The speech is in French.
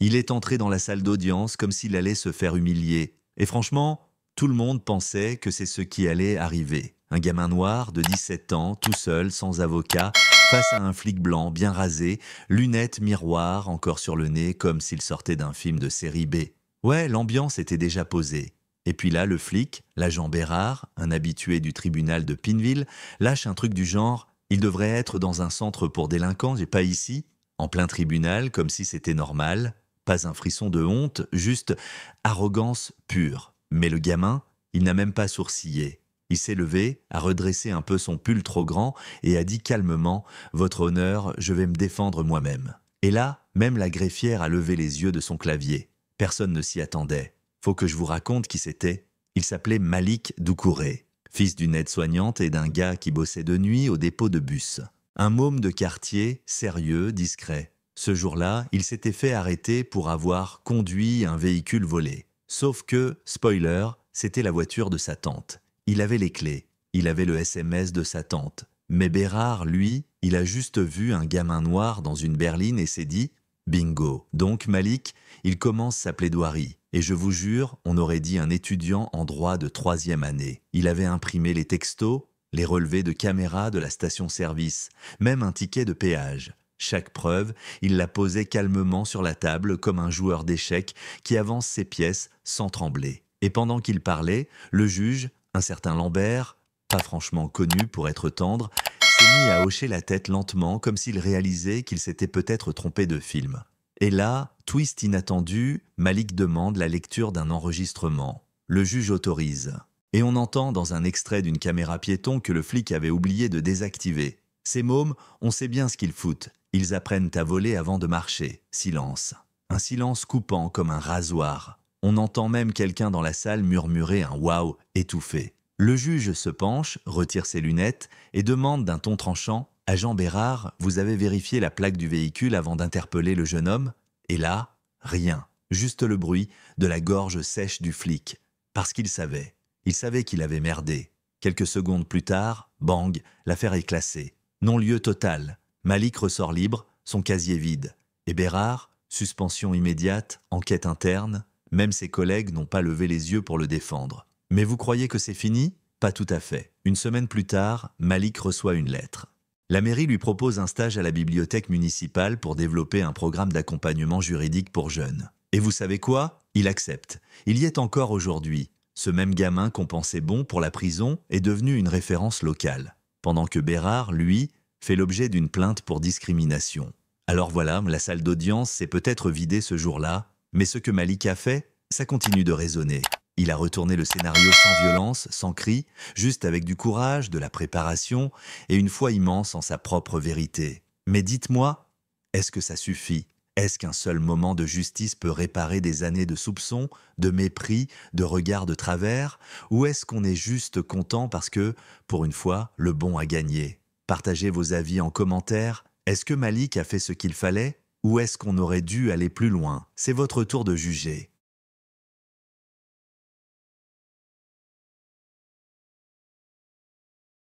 Il est entré dans la salle d'audience comme s'il allait se faire humilier. Et franchement, tout le monde pensait que c'est ce qui allait arriver. Un gamin noir de 17 ans, tout seul, sans avocat, face à un flic blanc bien rasé, lunettes miroirs encore sur le nez comme s'il sortait d'un film de série B. Ouais, l'ambiance était déjà posée. Et puis là, le flic, l'agent Bérard, un habitué du tribunal de Pinville, lâche un truc du genre « Il devrait être dans un centre pour délinquants et pas ici ?» En plein tribunal, comme si c'était normal. Pas un frisson de honte, juste arrogance pure. Mais le gamin, il n'a même pas sourcillé. Il s'est levé, a redressé un peu son pull trop grand et a dit calmement « Votre honneur, je vais me défendre moi-même ». Et là, même la greffière a levé les yeux de son clavier. Personne ne s'y attendait. Faut que je vous raconte qui c'était. Il s'appelait Malik Doucouré, fils d'une aide-soignante et d'un gars qui bossait de nuit au dépôt de bus. Un môme de quartier, sérieux, discret. Ce jour-là, il s'était fait arrêter pour avoir conduit un véhicule volé. Sauf que, spoiler, c'était la voiture de sa tante. Il avait les clés, il avait le SMS de sa tante. Mais Bérard, lui, il a juste vu un gamin noir dans une berline et s'est dit « Bingo ». Donc Malik, il commence sa plaidoirie. Et je vous jure, on aurait dit un étudiant en droit de 3e année. Il avait imprimé les textos, les relevés de caméra de la station-service, même un ticket de péage. Chaque preuve, il la posait calmement sur la table comme un joueur d'échecs qui avance ses pièces sans trembler. Et pendant qu'il parlait, le juge, un certain Lambert, pas franchement connu pour être tendre, s'est mis à hocher la tête lentement comme s'il réalisait qu'il s'était peut-être trompé de film. Et là, twist inattendu, Malik demande la lecture d'un enregistrement. Le juge autorise. Et on entend dans un extrait d'une caméra piéton que le flic avait oublié de désactiver. Ces mômes, on sait bien ce qu'ils foutent. Ils apprennent à voler avant de marcher. Silence. Un silence coupant comme un rasoir. On entend même quelqu'un dans la salle murmurer un « waouh » étouffé. Le juge se penche, retire ses lunettes et demande d'un ton tranchant « Agent Bérard, vous avez vérifié la plaque du véhicule avant d'interpeller le jeune homme ?» Et là, rien. Juste le bruit de la gorge sèche du flic. Parce qu'il savait. Il savait qu'il avait merdé. Quelques secondes plus tard, bang, l'affaire est classée. Non-lieu total. Malik ressort libre, son casier vide. Et Bérard, suspension immédiate, enquête interne. Même ses collègues n'ont pas levé les yeux pour le défendre. Mais vous croyez que c'est fini? Pas tout à fait. Une semaine plus tard, Malik reçoit une lettre. La mairie lui propose un stage à la bibliothèque municipale pour développer un programme d'accompagnement juridique pour jeunes. Et vous savez quoi? Il accepte. Il y est encore aujourd'hui. Ce même gamin qu'on pensait bon pour la prison est devenu une référence locale. Pendant que Bérard, lui, fait l'objet d'une plainte pour discrimination. Alors voilà, la salle d'audience s'est peut-être vidée ce jour-là, mais ce que Malik a fait, ça continue de résonner. Il a retourné le scénario sans violence, sans cri, juste avec du courage, de la préparation et une foi immense en sa propre vérité. Mais dites-moi, est-ce que ça suffit? Est-ce qu'un seul moment de justice peut réparer des années de soupçons, de mépris, de regards de travers? Ou est-ce qu'on est juste content parce que, pour une fois, le bon a gagné? Partagez vos avis en commentaire. Est-ce que Malik a fait ce qu'il fallait? Ou est-ce qu'on aurait dû aller plus loin? C'est votre tour de juger.